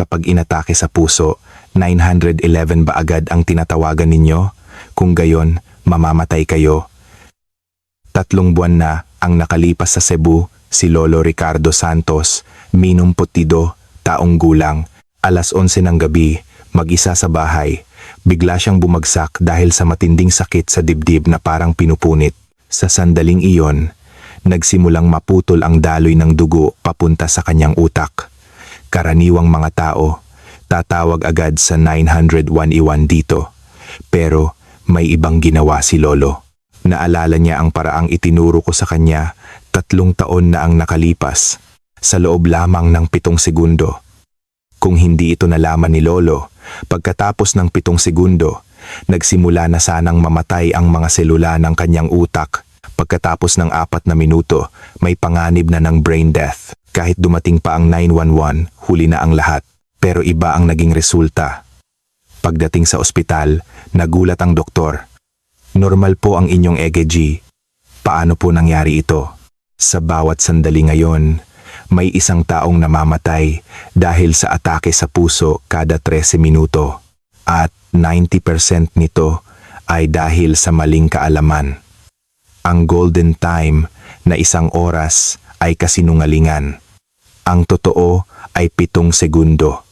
Kapag inatake sa puso, 911 ba agad ang tinatawagan ninyo? Kung gayon, mamamatay kayo. 3 buwan na ang nakalipas sa Cebu, si Lolo Ricardo Santos, 72 taong gulang. Alas 11 ng gabi, mag-isa sa bahay. Bigla siyang bumagsak dahil sa matinding sakit sa dibdib na parang pinupunit. Sa sandaling iyon, nagsimulang maputol ang daloy ng dugo papunta sa kanyang utak. Karaniwang mga tao, tatawag agad sa 911 dito. Pero may ibang ginawa si Lolo. Naalala niya ang paraang itinuro ko sa kanya 3 taon na ang nakalipas, sa loob lamang ng 7 segundo. Kung hindi ito nalaman ni Lolo, pagkatapos ng 7 segundo, nagsimula na sanang mamatay ang mga selula ng kanyang utak. Pagkatapos ng 4 na minuto, may panganib na ng brain death. Kahit dumating pa ang 911, huli na ang lahat. Pero iba ang naging resulta. Pagdating sa ospital, nagulat ang doktor. Normal po ang inyong EKG. Paano po nangyari ito? Sa bawat sandali ngayon, may isang taong namamatay dahil sa atake sa puso kada 13 minuto. At 90% nito ay dahil sa maling kaalaman. Ang golden time na 1 oras ay kasinungalingan. Ang totoo ay 7 segundo.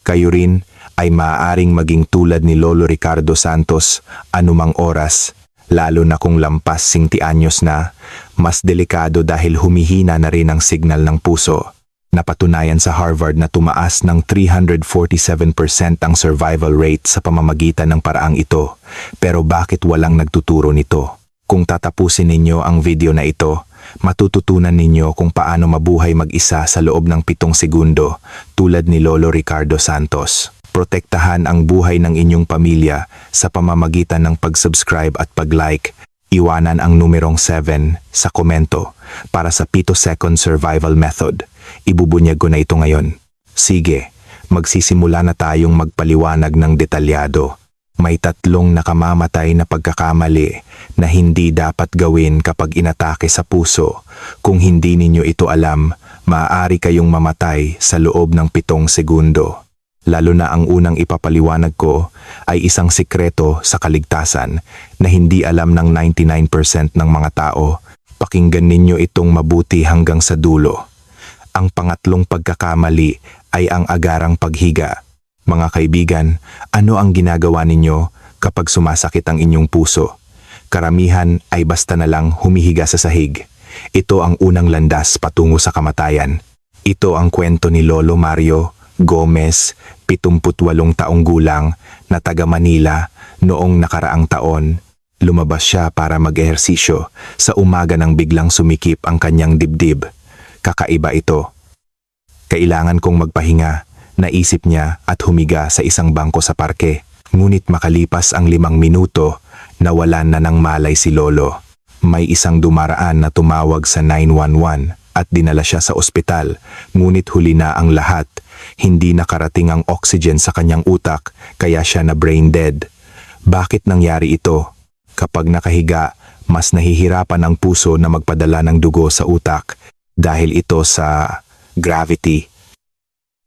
Kayo rin ay maaaring maging tulad ni Lolo Ricardo Santos anumang oras, lalo na kung lampas 20 anyos na, mas delikado dahil humihina na rin ang signal ng puso. Napatunayan sa Harvard na tumaas ng 347% ang survival rate sa pamamagitan ng paraang ito. Pero bakit walang nagtuturo nito? Kung tatapusin ninyo ang video na ito, matututunan ninyo kung paano mabuhay mag-isa sa loob ng 7 segundo tulad ni Lolo Ricardo Santos. Protektahan ang buhay ng inyong pamilya sa pamamagitan ng pag-subscribe at pag-like. Iwanan ang numerong 7 sa komento para sa 7-second survival method. Ibubunyag ko na ito ngayon. Sige, magsisimula na tayong magpaliwanag ng detalyado. May 3 nakamamatay na pagkakamali na hindi dapat gawin kapag inatake sa puso. Kung hindi ninyo ito alam, maaari kayong mamatay sa loob ng 7 segundo. Lalo na ang unang ipapaliwanag ko ay isang sikreto sa kaligtasan na hindi alam ng 99% ng mga tao. Pakinggan ninyo itong mabuti hanggang sa dulo. Ang pangatlong pagkakamali ay ang agarang paghiga. Mga kaibigan, ano ang ginagawa ninyo kapag sumasakit ang inyong puso? Karamihan ay basta na lang humihiga sa sahig. Ito ang unang landas patungo sa kamatayan. Ito ang kwento ni Lolo Mario Gomez, 78 taong gulang, na taga Manila noong nakaraang taon. Lumabas siya para mag-ehersisyo sa umaga nang biglang sumikip ang kanyang dibdib. Kakaiba ito. Kailangan kong magpahinga, naisip niya at humiga sa isang bangko sa parke. Ngunit makalipas ang 5 minuto, nawalan na ng malay si Lolo. May isang dumaraan na tumawag sa 911 at dinala siya sa ospital, ngunit huli na ang lahat. Hindi nakarating ang oxygen sa kanyang utak, kaya siya na brain dead. Bakit nangyari ito? Kapag nakahiga, mas nahihirapan ang puso na magpadala ng dugo sa utak dahil ito sa gravity.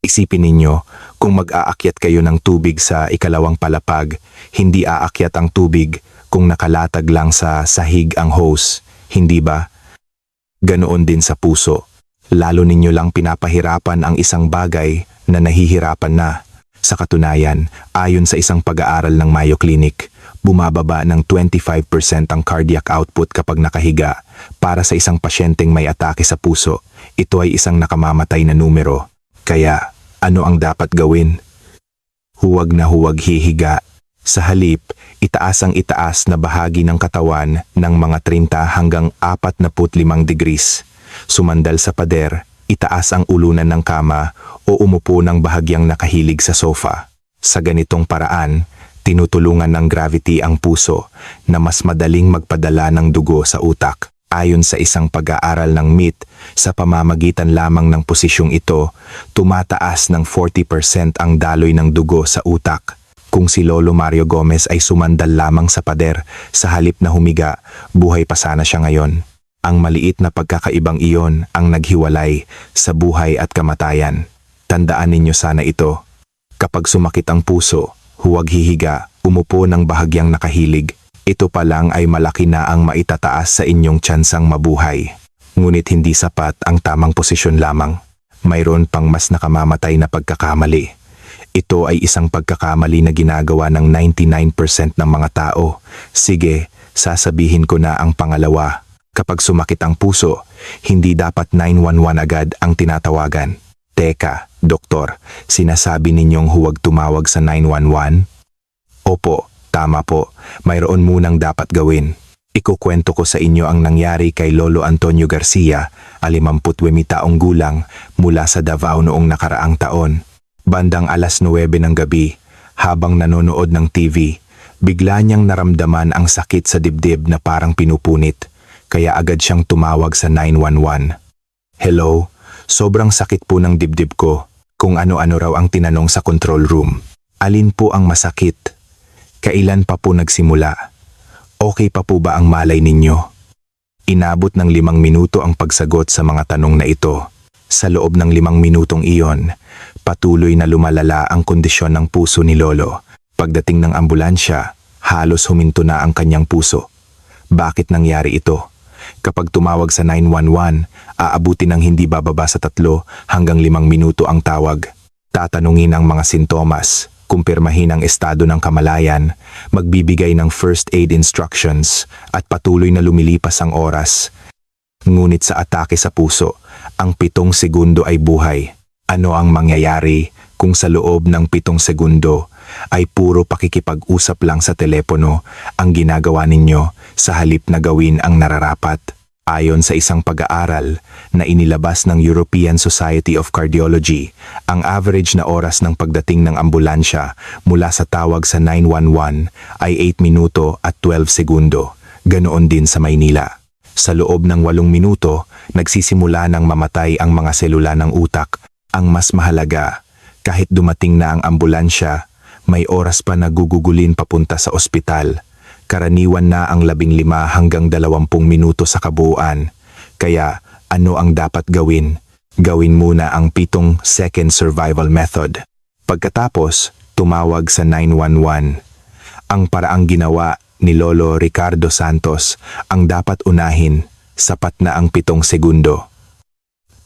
Isipin ninyo, kung mag-aakyat kayo ng tubig sa 2nd palapag, hindi aakyat ang tubig kung nakalatag lang sa sahig ang hose, hindi ba? Ganoon din sa puso. Lalo ninyo lang pinapahirapan ang isang bagay na nahihirapan na. Sa katunayan, ayon sa isang pag-aaral ng Mayo Clinic, bumababa ng 25% ang cardiac output kapag nakahiga. Para sa isang pasyenteng may atake sa puso, ito ay isang nakamamatay na numero. Kaya, ano ang dapat gawin? Huwag na huwag hihiga. Sa halip, itaas ang itaas na bahagi ng katawan ng mga 30 hanggang 45 degrees. Sumandal sa pader, itaas ang ulunan ng kama o umupo ng bahagyang nakahilig sa sofa. Sa ganitong paraan, tinutulungan ng gravity ang puso na mas madaling magpadala ng dugo sa utak. Ayon sa isang pag-aaral ng MIT, sa pamamagitan lamang ng posisyong ito, tumataas ng 40% ang daloy ng dugo sa utak. Kung si Lolo Mario Gomez ay sumandal lamang sa pader sa halip na humiga, buhay pa sana siya ngayon. Ang maliit na pagkakaibang iyon ang naghiwalay sa buhay at kamatayan. Tandaan ninyo sana ito. Kapag sumakit ang puso, huwag hihiga, umupo ng bahagyang nakahilig. Ito pa lang ay malaki na ang maitataas sa inyong tsansang mabuhay. Ngunit hindi sapat ang tamang posisyon lamang. Mayroon pang mas nakamamatay na pagkakamali. Ito ay isang pagkakamali na ginagawa ng 99% ng mga tao. Sige, sasabihin ko na ang pangalawa. Kapag sumakit ang puso, hindi dapat 911 agad ang tinatawagan. Teka, doktor, sinasabi ninyong huwag tumawag sa 911? Opo, tama po. Mayroon munang dapat gawin. Ikukwento ko sa inyo ang nangyari kay Lolo Antonio Garcia, 52 taong gulang, mula sa Davao noong nakaraang taon. Bandang 9:00 ng gabi, habang nanonood ng TV, bigla niyang naramdaman ang sakit sa dibdib na parang pinupunit, kaya agad siyang tumawag sa 911. Hello, sobrang sakit po ng dibdib ko. Kung ano-ano raw ang tinanong sa control room. Alin po ang masakit? Kailan pa po nagsimula? Okay pa po ba ang malay ninyo? Inabot ng 5 minuto ang pagsagot sa mga tanong na ito. Sa loob ng 5 minutong iyon, patuloy na lumalala ang kondisyon ng puso ni Lolo. Pagdating ng ambulansya, halos huminto na ang kanyang puso. Bakit nangyari ito? Kapag tumawag sa 911, aabuti ng hindi bababa sa 3 hanggang 5 minuto ang tawag. Tatanungin ang mga sintomas, kumpirmahin ang estado ng kamalayan, magbibigay ng first aid instructions, at patuloy na lumilipas ang oras. Ngunit sa atake sa puso, ang 7 segundo ay buhay. Ano ang mangyayari kung sa loob ng 7 segundo ay puro pakikipag-usap lang sa telepono ang ginagawa ninyo sa halip na gawin ang nararapat? Ayon sa isang pag-aaral na inilabas ng European Society of Cardiology, ang average na oras ng pagdating ng ambulansya mula sa tawag sa 911 ay 8 minuto at 12 segundo. Ganoon din sa Maynila. Sa loob ng 8 minuto, nagsisimula ng mamatay ang mga selula ng utak. Ang mas mahalaga, kahit dumating na ang ambulansya, may oras pa na gugugulin papunta sa ospital. Karaniwan na ang 15 hanggang 20 minuto sa kabuuan. Kaya ano ang dapat gawin? Gawin muna ang 7-second survival method. Pagkatapos, tumawag sa 911. Ang paraang ginawa ni Lolo Ricardo Santos ang dapat unahin, sapat na ang 7 segundo.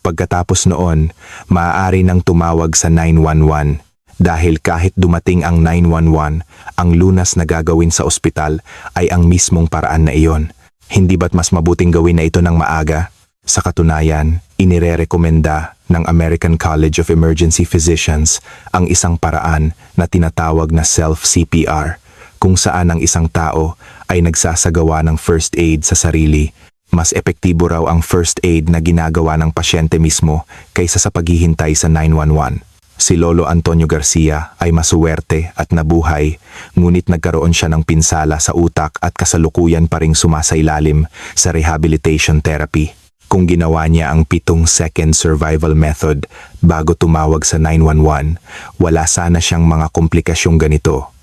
Pagkatapos noon, maaari nang tumawag sa 911. Dahil kahit dumating ang 911, ang lunas na gagawin sa ospital ay ang mismong paraan na iyon. Hindi ba't mas mabuting gawin na ito ng maaga? Sa katunayan, inirerekomenda ng American College of Emergency Physicians ang isang paraan na tinatawag na self-CPR, kung saan ang isang tao ay nagsasagawa ng first aid sa sarili. Mas epektibo raw ang first aid na ginagawa ng pasyente mismo kaysa sa paghihintay sa 911. Si Lolo Antonio Garcia ay masuwerte at nabuhay, ngunit nagkaroon siya ng pinsala sa utak at kasalukuyan pa ring sumasailalim sa rehabilitation therapy. Kung ginawa niya ang 7-second survival method bago tumawag sa 911, wala sana siyang mga komplikasyong ganito.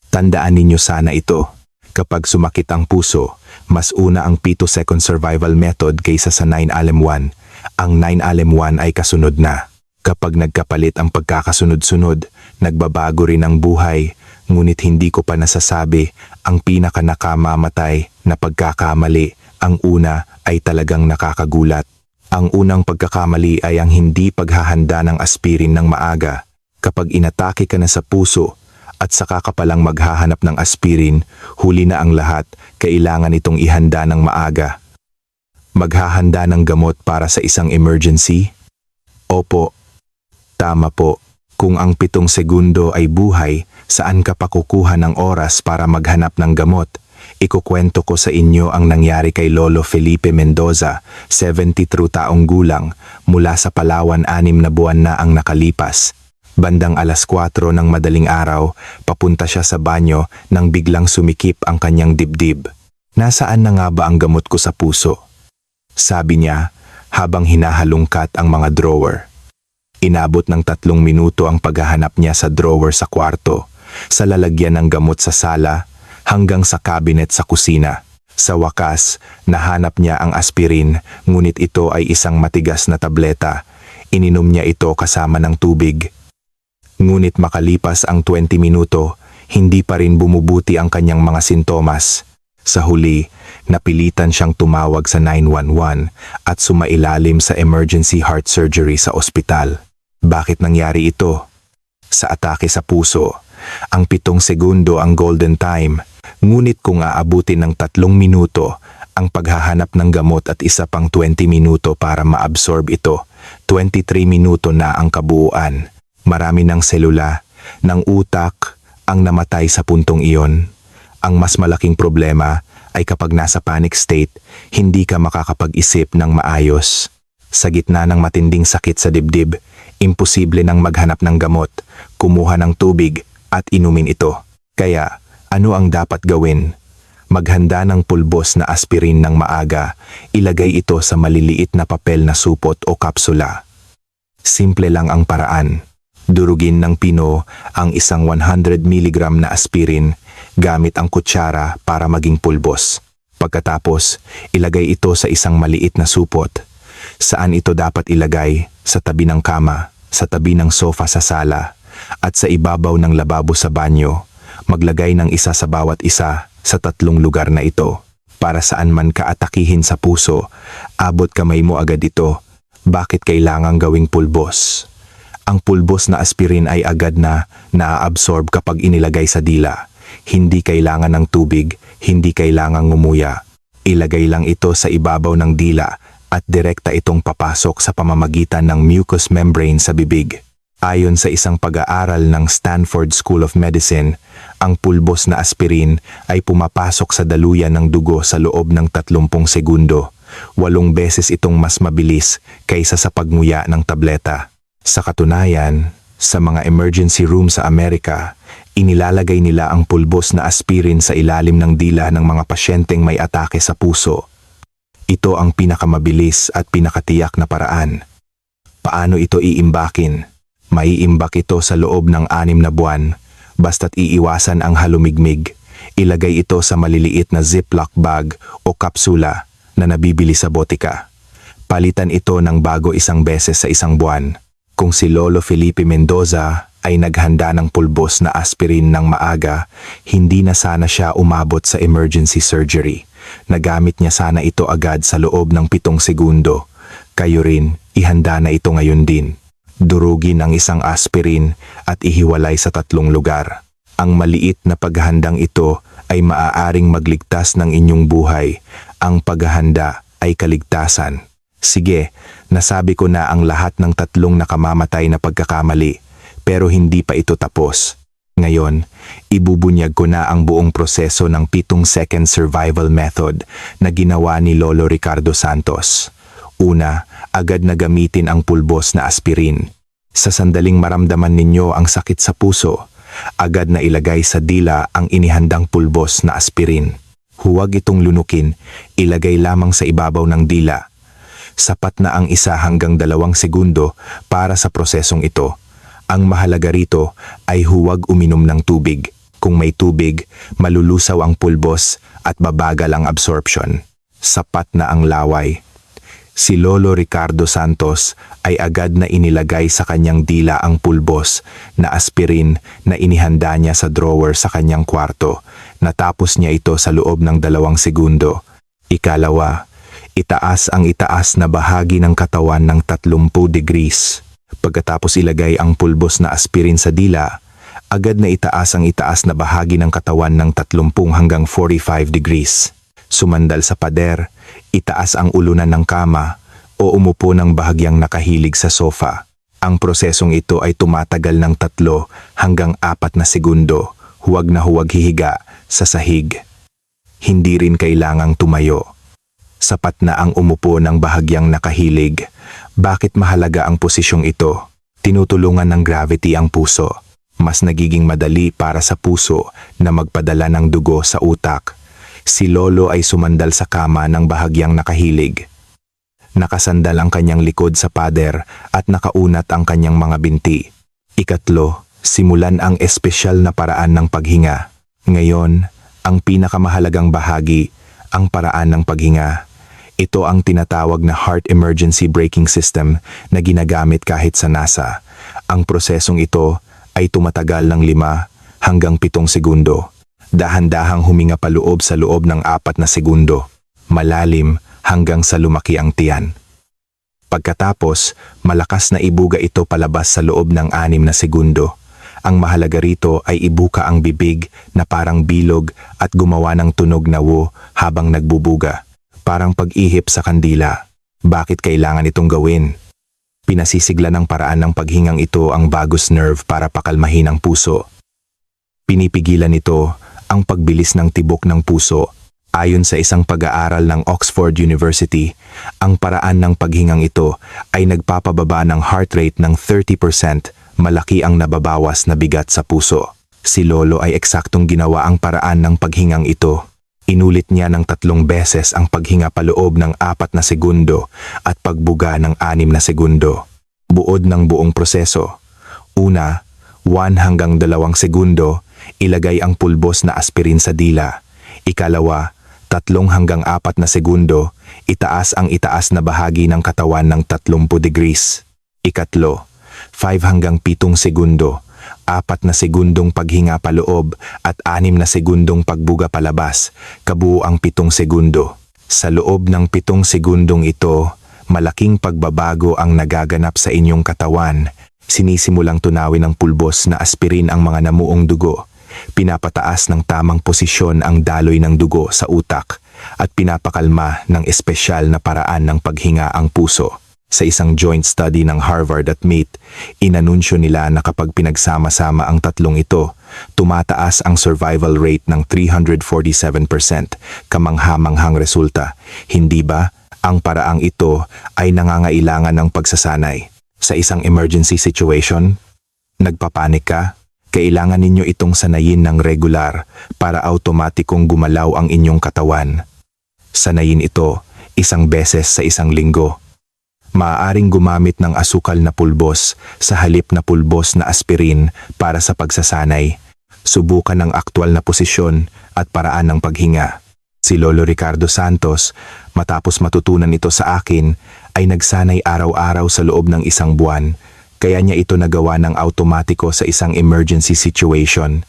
Tandaan ninyo sana ito. Kapag sumakit ang puso, mas una ang 7-second survival method kaysa sa 911. Ang 911 ay kasunod na. Kapag nagkapalit ang pagkakasunod-sunod, nagbabago rin ang buhay, ngunit hindi ko pa nasasabi ang pinakanakamamatay na pagkakamali. Ang una ay talagang nakakagulat. Ang unang pagkakamali ay ang hindi paghahanda ng aspirin ng maaga. Kapag inatake ka na sa puso at saka ka palang maghahanap ng aspirin, huli na ang lahat, kailangan itong ihanda ng maaga. Maghahanda ng gamot para sa isang emergency? Opo. Tama po, kung ang 7 segundo ay buhay, saan ka pa kukuha ng oras para maghanap ng gamot? Ikukwento ko sa inyo ang nangyari kay Lolo Felipe Mendoza, 73 taong gulang, mula sa Palawan 6 na buwan na ang nakalipas. Bandang 4:00 ng madaling araw, papunta siya sa banyo nang biglang sumikip ang kanyang dibdib. Nasaan na nga ba ang gamot ko sa puso? Sabi niya, habang hinahalungkat ang mga drawer. Inabot ng 3 minuto ang paghahanap niya sa drawer sa kwarto, sa lalagyan ng gamot sa sala, hanggang sa cabinet sa kusina. Sa wakas, nahanap niya ang aspirin, ngunit ito ay isang matigas na tableta. Ininom niya ito kasama ng tubig. Ngunit makalipas ang 20 minuto, hindi pa rin bumubuti ang kanyang mga sintomas. Sa huli, napilitan siyang tumawag sa 911 at sumailalim sa emergency heart surgery sa ospital. Bakit nangyari ito? Sa atake sa puso, ang 7 segundo ang golden time, ngunit kung aabutin ng 3 minuto, ang paghahanap ng gamot at isa pang 20 minuto para maabsorb ito, 23 minuto na ang kabuuan. Marami ng selula, ng utak, ang namatay sa puntong iyon. Ang mas malaking problema ay kapag nasa panic state, hindi ka makakapag-isip ng maayos. Sa gitna ng matinding sakit sa dibdib, imposible nang maghanap ng gamot, kumuha ng tubig at inumin ito. Kaya, ano ang dapat gawin? Maghanda ng pulbos na aspirin ng maaga, ilagay ito sa maliliit na papel na supot o kapsula. Simple lang ang paraan. Durugin ng pino ang isang 100 mg na aspirin gamit ang kutsara para maging pulbos. Pagkatapos, ilagay ito sa isang maliit na supot. Saan ito dapat ilagay? Sa tabi ng kama, sa tabi ng sofa sa sala, at sa ibabaw ng lababo sa banyo. Maglagay ng isa sa bawat isa sa 3 lugar na ito. Para saan man ka atakihin sa puso, abot kamay mo agad ito. Bakit kailangang gawing pulbos? Ang pulbos na aspirin ay agad na naa-absorb kapag inilagay sa dila. Hindi kailangan ng tubig, hindi kailangang ngumuya. Ilagay lang ito sa ibabaw ng dila at direkta itong papasok sa pamamagitan ng mucous membrane sa bibig. Ayon sa isang pag-aaral ng Stanford School of Medicine, ang pulbos na aspirin ay pumapasok sa daluyan ng dugo sa loob ng 30 segundo. 8 beses itong mas mabilis kaysa sa pagnguya ng tableta. Sa katunayan, sa mga emergency room sa Amerika, inilalagay nila ang pulbos na aspirin sa ilalim ng dila ng mga pasyenteng may atake sa puso. Ito ang pinakamabilis at pinakatiyak na paraan. Paano ito iimbakin? Maiimbak ito sa loob ng 6 na buwan, basta't iiwasan ang halumigmig. Ilagay ito sa maliliit na ziplock bag o kapsula na nabibili sa botika. Palitan ito ng bago 1 beses sa 1 buwan. Kung si Lolo Felipe Mendoza ay naghanda ng pulbos na aspirin ng maaga, hindi na sana siya umabot sa emergency surgery. Nagamit niya sana ito agad sa loob ng 7 segundo. Kayo rin, ihanda na ito ngayon din. Durugin ang 1 aspirin at ihiwalay sa 3 lugar. Ang maliit na paghahandang ito ay maaaring magligtas ng inyong buhay. Ang paghahanda ay kaligtasan. Sige, nasabi ko na ang lahat ng 3 nakamamatay na pagkakamali, pero hindi pa ito tapos. Ngayon, ibubunyag ko na ang buong proseso ng 7-second survival method na ginawa ni Lolo Ricardo Santos. Una, agad na gamitin ang pulbos na aspirin. Sa sandaling maramdaman ninyo ang sakit sa puso, agad na ilagay sa dila ang inihandang pulbos na aspirin. Huwag itong lunukin, ilagay lamang sa ibabaw ng dila. Sapat na ang 1 hanggang 2 segundo para sa prosesong ito. Ang mahalaga rito ay huwag uminom ng tubig. Kung may tubig, malulusaw ang pulbos at babagal ang absorption. Sapat na ang laway. Si Lolo Ricardo Santos ay agad na inilagay sa kanyang dila ang pulbos na aspirin na inihanda niya sa drawer sa kanyang kwarto. Natapos niya ito sa loob ng 2 segundo. Ikalawa, itaas ang itaas na bahagi ng katawan ng 30 degrees. Pagkatapos ilagay ang pulbos na aspirin sa dila, agad na itaas ang itaas na bahagi ng katawan ng 30 hanggang 45 degrees. Sumandal sa pader, itaas ang ulunan ng kama o umupo ng bahagyang nakahilig sa sofa. Ang prosesong ito ay tumatagal ng 3 hanggang 4 na segundo. Huwag na huwag hihiga sa sahig. Hindi rin kailangang tumayo. Sapat na ang umupo ng bahagyang nakahilig. Bakit mahalaga ang posisyong ito? Tinutulungan ng gravity ang puso. Mas nagiging madali para sa puso na magpadala ng dugo sa utak. Si Lolo ay sumandal sa kama ng bahagyang nakahilig. Nakasandal ang kanyang likod sa pader at nakaunat ang kanyang mga binti. Ikatlo, simulan ang espesyal na paraan ng paghinga. Ngayon, ang pinakamahalagang bahagi, ang paraan ng paghinga. Ito ang tinatawag na Heart Emergency Braking System na ginagamit kahit sa NASA. Ang prosesong ito ay tumatagal ng 5 hanggang 7 segundo. Dahan-dahang huminga paloob sa loob ng 4 na segundo. Malalim hanggang sa lumaki ang tiyan. Pagkatapos, malakas na ibuga ito palabas sa loob ng 6 na segundo. Ang mahalaga rito ay ibuka ang bibig na parang bilog at gumawa ng tunog na wo habang nagbubuga. Parang pag-ihip sa kandila. Bakit kailangan itong gawin? Pinasisigla ng paraan ng paghingang ito ang vagus nerve para pakalmahin ang puso. Pinipigilan nito ang pagbilis ng tibok ng puso. Ayon sa isang pag-aaral ng Oxford University, ang paraan ng paghingang ito ay nagpapababa ng heart rate ng 30%, malaki ang nababawas na bigat sa puso. Si Lolo ay eksaktong ginawa ang paraan ng paghingang ito. Inulit niya ng 3 beses ang paghinga paloob ng 4 na segundo at pagbuga ng 6 na segundo. Buod ng buong proseso. Una, 1 hanggang 2 segundo, ilagay ang pulbos na aspirin sa dila. Ikalawa, 3 hanggang 4 na segundo, itaas ang itaas na bahagi ng katawan ng 30 degrees. Ikatlo, 5 hanggang 7 segundo, 4 na segundong paghinga paloob at 6 na segundong pagbuga palabas, kabuo ang 7 segundo. Sa loob ng 7 segundong ito, malaking pagbabago ang nagaganap sa inyong katawan. Sinisimulang tunawin ng pulbos na aspirin ang mga namuong dugo. Pinapataas ng tamang posisyon ang daloy ng dugo sa utak at pinapakalma ng espesyal na paraan ng paghinga ang puso. Sa isang joint study ng Harvard at MIT, inanunsyo nila na kapag pinagsama-sama ang tatlong ito, tumataas ang survival rate ng 347%. Kamangha-manghang resulta. Hindi ba? Ang paraang ito ay nangangailangan ng pagsasanay. Sa isang emergency situation, nagpapanik ka? Kailangan ninyo itong sanayin ng regular para automatikong gumalaw ang inyong katawan. Sanayin ito 1 beses sa 1 linggo. Maaaring gumamit ng asukal na pulbos sa halip na pulbos na aspirin para sa pagsasanay. Subukan ang aktwal na posisyon at paraan ng paghinga. Si Lolo Ricardo Santos, matapos matutunan ito sa akin, ay nagsanay araw-araw sa loob ng 1 buwan. Kaya niya ito nagawa ng automatiko sa isang emergency situation.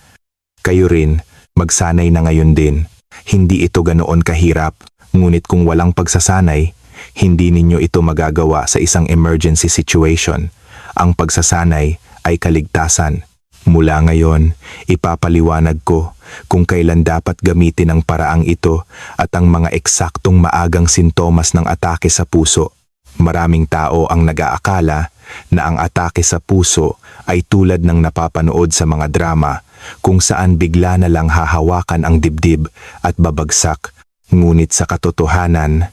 Kayo rin, magsanay na ngayon din. Hindi ito ganoon kahirap, ngunit kung walang pagsasanay, hindi ninyo ito magagawa sa isang emergency situation. Ang pagsasanay ay kaligtasan. Mula ngayon, ipapaliwanag ko kung kailan dapat gamitin ang paraang ito at ang mga eksaktong maagang sintomas ng atake sa puso. Maraming tao ang nag-aakala na ang atake sa puso ay tulad ng napapanood sa mga drama kung saan bigla na lang hahawakan ang dibdib at babagsak. Ngunit sa katotohanan,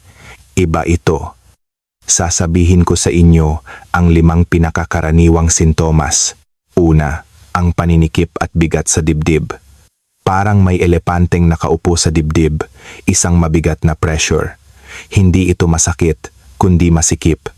iba ito. Sasabihin ko sa inyo ang 5 pinakakaraniwang sintomas. Una, ang paninikip at bigat sa dibdib. Parang may elepanteng nakaupo sa dibdib, isang mabigat na pressure. Hindi ito masakit, kundi masikip.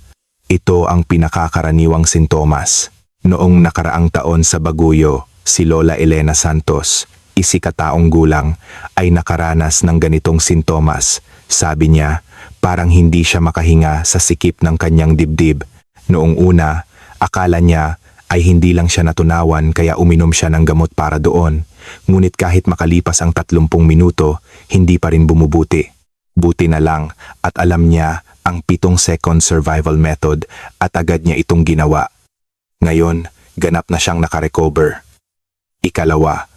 Ito ang pinakakaraniwang sintomas. Noong nakaraang taon sa Baguio, si Lola Elena Santos, 90 gulang, ay nakaranas ng ganitong sintomas. Sabi niya, parang hindi siya makahinga sa sikip ng kanyang dibdib. Noong una, akala niya ay hindi lang siya natunawan kaya uminom siya ng gamot para doon. Ngunit kahit makalipas ang 30 minuto, hindi pa rin bumubuti. Buti na lang at alam niya ang 7-second survival method at agad niya itong ginawa. Ngayon, ganap na siyang nakarecover. Ikalawa,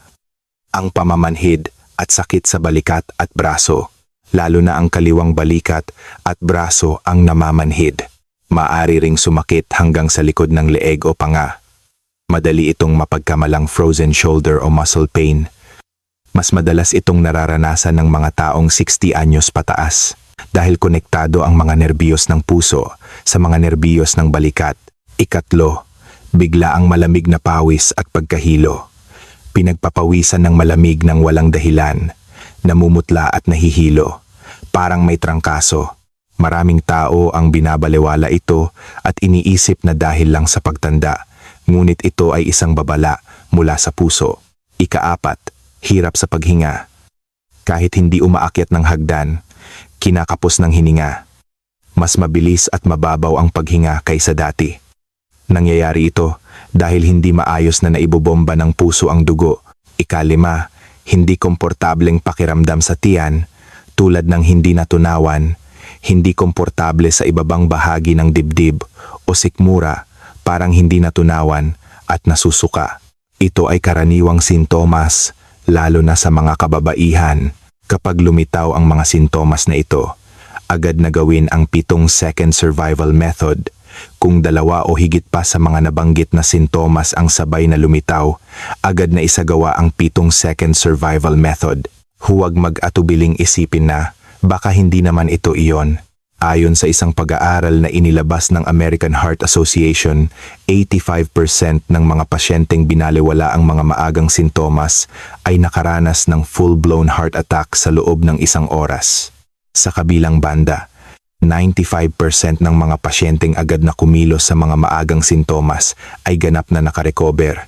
ang pamamanhid at sakit sa balikat at braso. Lalo na ang kaliwang balikat at braso ang namamanhid. Maaari ring sumakit hanggang sa likod ng leeg o panga. Madali itong mapagkamalang frozen shoulder o muscle pain. Mas madalas itong nararanasan ng mga taong 60 anyos pataas dahil konektado ang mga nerbiyos ng puso sa mga nerbiyos ng balikat. Ikatlo, bigla ang malamig na pawis at pagkahilo. Pinagpapawisan ng malamig ng walang dahilan, namumutla at nahihilo. Parang may trangkaso. Maraming tao ang binabalewala ito at iniisip na dahil lang sa pagtanda, ngunit ito ay isang babala mula sa puso. Ika-4, hirap sa paghinga. Kahit hindi umaakyat ng hagdan, kinakapos ng hininga. mas mabilis at mababaw ang paghinga kaysa dati. Nangyayari ito dahil hindi maayos na naibobomba ng puso ang dugo. Ikalima, hindi komportableng pakiramdam sa tiyan tulad ng hindi natunawan, hindi komportable sa ibabang bahagi ng dibdib o sikmura, parang hindi natunawan at nasusuka. Ito ay karaniwang sintomas, lalo na sa mga kababaihan. Kapag lumitaw ang mga sintomas na ito, agad na gawin ang 7-second survival method. Kung 2 o higit pa sa mga nabanggit na sintomas ang sabay na lumitaw, agad na isagawa ang 7-second survival method. Huwag mag-atubiling isipin na, baka hindi naman ito iyon. Ayon sa isang pag-aaral na inilabas ng American Heart Association, 85% ng mga pasyenteng binaliwala ang mga maagang sintomas ay nakaranas ng full-blown heart attack sa loob ng 1 oras. Sa kabilang banda, 95% ng mga pasyenteng agad na kumilos sa mga maagang sintomas ay ganap na nakarecover.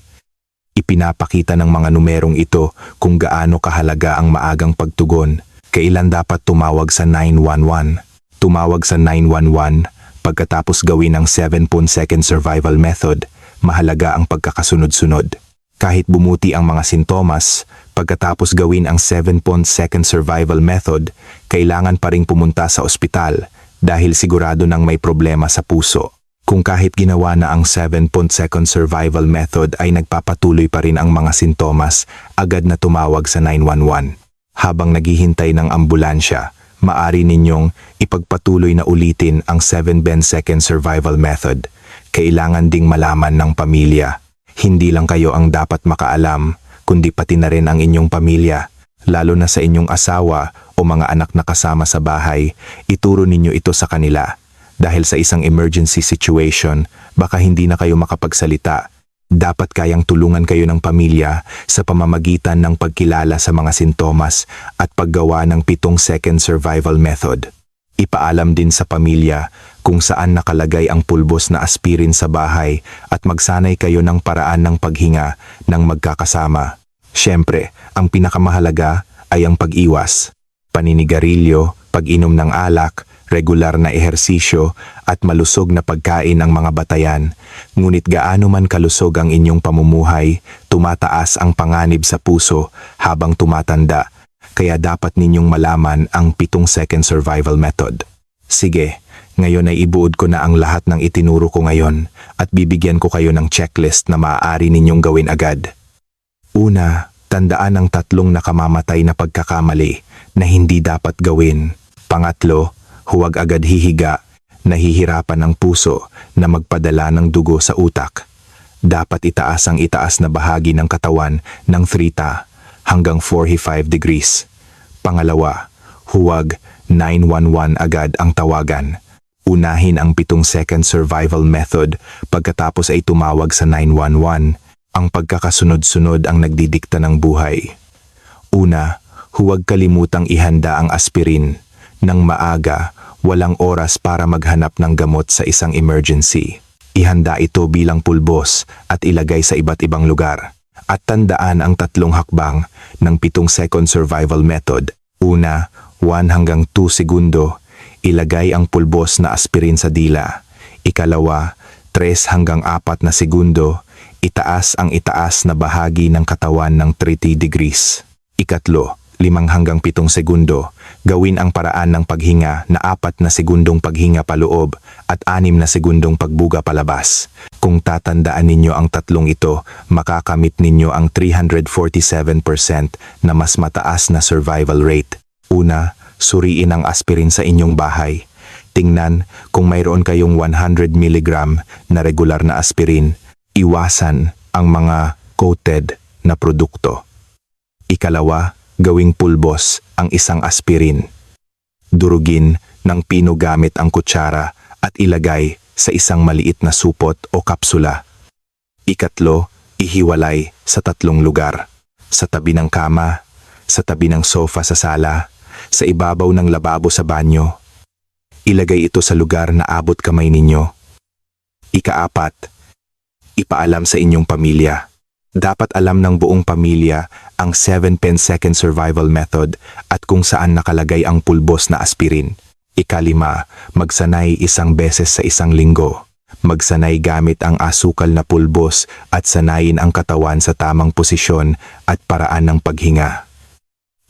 Ipinapakita ng mga numerong ito kung gaano kahalaga ang maagang pagtugon. Kailan dapat tumawag sa 911? Tumawag sa 911 pagkatapos gawin ang 7-second survival method, mahalaga ang pagkakasunod-sunod. Kahit bumuti ang mga sintomas, pagkatapos gawin ang 7-second survival method, kailangan pa ring pumunta sa ospital dahil sigurado nang may problema sa puso. Kung kahit ginawa na ang 7-second survival method ay nagpapatuloy pa rin ang mga sintomas, agad na tumawag sa 911. Habang naghihintay ng ambulansya, maari ninyong ipagpatuloy na ulitin ang 7-second survival method. Kailangan ding malaman ng pamilya. Hindi lang kayo ang dapat makaalam, kundi pati na rin ang inyong pamilya. Lalo na sa inyong asawa o mga anak na kasama sa bahay, ituro ninyo ito sa kanila. Dahil sa isang emergency situation, baka hindi na kayo makapagsalita. Dapat kayang tulungan kayo ng pamilya sa pamamagitan ng pagkilala sa mga sintomas at paggawa ng 7-second survival method. Ipaalam din sa pamilya kung saan nakalagay ang pulbos na aspirin sa bahay at magsanay kayo ng paraan ng paghinga ng magkakasama. Siyempre, ang pinakamahalaga ay ang pag-iwas. Paninigarilyo, pag-inom ng alak, regular na ehersisyo at malusog na pagkain ang mga batayan. Ngunit gaano man kalusog ang inyong pamumuhay, tumataas ang panganib sa puso habang tumatanda. Kaya dapat ninyong malaman ang 7-second survival method. Sige, ngayon ay ibuod ko na ang lahat ng itinuro ko ngayon at bibigyan ko kayo ng checklist na maaari ninyong gawin agad. Una, tandaan ang 3 nakamamatay na pagkakamali na hindi dapat gawin. Pangatlo, huwag agad hihiga, nahihirapan ang puso na magpadala ng dugo sa utak. Dapat itaas ang itaas na bahagi ng katawan ng 3 hanggang 45 degrees. Pangalawa, huwag 911 agad ang tawagan. Unahin ang 7-second survival method pagkatapos ay tumawag sa 911. Ang pagkakasunod-sunod ang nagdidikta ng buhay. Una, huwag kalimutang ihanda ang aspirin. Nang maaga, walang oras para maghanap ng gamot sa isang emergency. Ihanda ito bilang pulbos at ilagay sa iba't ibang lugar. At tandaan ang 3 hakbang ng 7-second survival method. Una, 1 hanggang 2 segundo, ilagay ang pulbos na aspirin sa dila. Ikalawa, 3 hanggang 4 na segundo, itaas ang itaas na bahagi ng katawan ng 30 degrees. Ikatlo, 5 hanggang 7 segundo, gawin ang paraan ng paghinga na 4 na segundong paghinga paloob at 6 na segundong pagbuga palabas. Kung tatandaan ninyo ang 3 ito, makakamit ninyo ang 347% na mas mataas na survival rate. Una, suriin ang aspirin sa inyong bahay. Tingnan kung mayroon kayong 100 mg na regular na aspirin. Iwasan ang mga coated na produkto. Ikalawa, gawing pulbos ang isang aspirin. Durugin ng pino gamit ang kutsara at ilagay sa isang maliit na supot o kapsula. Ikatlo, ihiwalay sa 3 lugar. Sa tabi ng kama, sa tabi ng sofa sa sala, sa ibabaw ng lababo sa banyo. Ilagay ito sa lugar na abot kamay ninyo. Ika-4, ipaalam sa inyong pamilya. Dapat alam ng buong pamilya ang 7-second survival method at kung saan nakalagay ang pulbos na aspirin. Ikalima, magsanay isang beses sa isang linggo. Magsanay gamit ang asukal na pulbos at sanayin ang katawan sa tamang posisyon at paraan ng paghinga.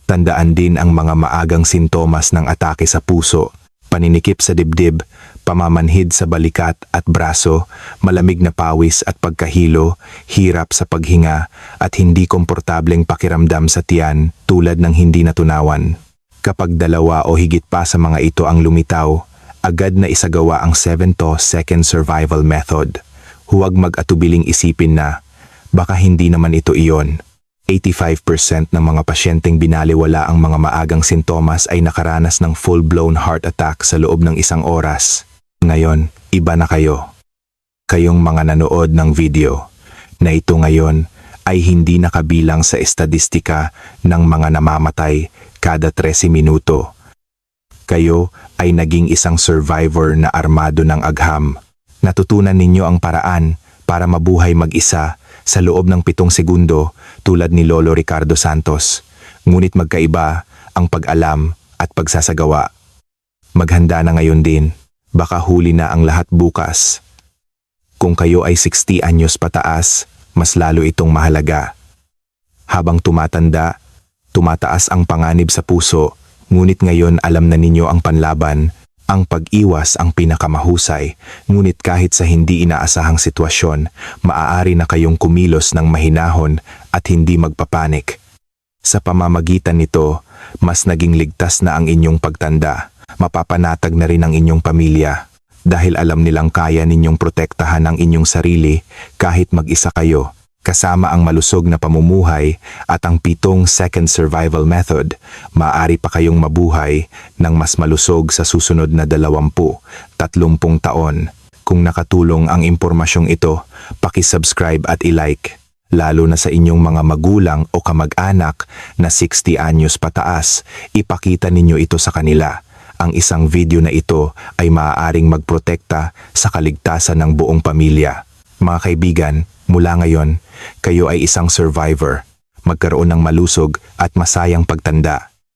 Tandaan din ang mga maagang sintomas ng atake sa puso, paninikip sa dibdib, pamamanhid sa balikat at braso, malamig na pawis at pagkahilo, hirap sa paghinga at hindi komportableng pakiramdam sa tiyan tulad ng hindi natunawan. Kapag dalawa o higit pa sa mga ito ang lumitaw, agad na isagawa ang 7 to 2nd survival method. Huwag mag-atubiling isipin na, baka hindi naman ito iyon. 85% ng mga pasyenteng binaliwala ang mga maagang sintomas ay nakaranas ng full-blown heart attack sa loob ng 1 oras. Ngayon, iba na kayo. Kayong mga nanood ng video na ito ngayon ay hindi nakabilang sa estadistika ng mga namamatay kada 13 minuto. Kayo ay naging isang survivor na armado ng agham. Natutunan ninyo ang paraan para mabuhay mag-isa sa loob ng 7 segundo tulad ni Lolo Ricardo Santos. Ngunit magkaiba ang pag-alam at pagsasagawa. Maghanda na ngayon din. Baka huli na ang lahat bukas. Kung kayo ay 60 anyos pataas, mas lalo itong mahalaga. Habang tumatanda, tumataas ang panganib sa puso, ngunit ngayon alam na ninyo ang panlaban. Ang pag-iwas ang pinakamahusay, ngunit kahit sa hindi inaasahang sitwasyon, maaari na kayong kumilos ng mahinahon at hindi magpapanik. Sa pamamagitan nito, mas naging ligtas na ang inyong pagtanda. Mapapanatag na rin ang inyong pamilya dahil alam nilang kaya ninyong protektahan ang inyong sarili kahit mag-isa kayo. Kasama ang malusog na pamumuhay at ang 7 second survival method, maaari pa kayong mabuhay ng mas malusog sa susunod na 20-30 taon. Kung nakatulong ang impormasyong ito, paki-subscribe at i-like. Lalo na sa inyong mga magulang o kamag-anak na 60 anyos pataas, ipakita ninyo ito sa kanila. Ang isang video na ito ay maaaring magprotekta sa kaligtasan ng buong pamilya. Mga kaibigan, mula ngayon, kayo ay isang survivor. Magkaroon ng malusog at masayang pagtanda.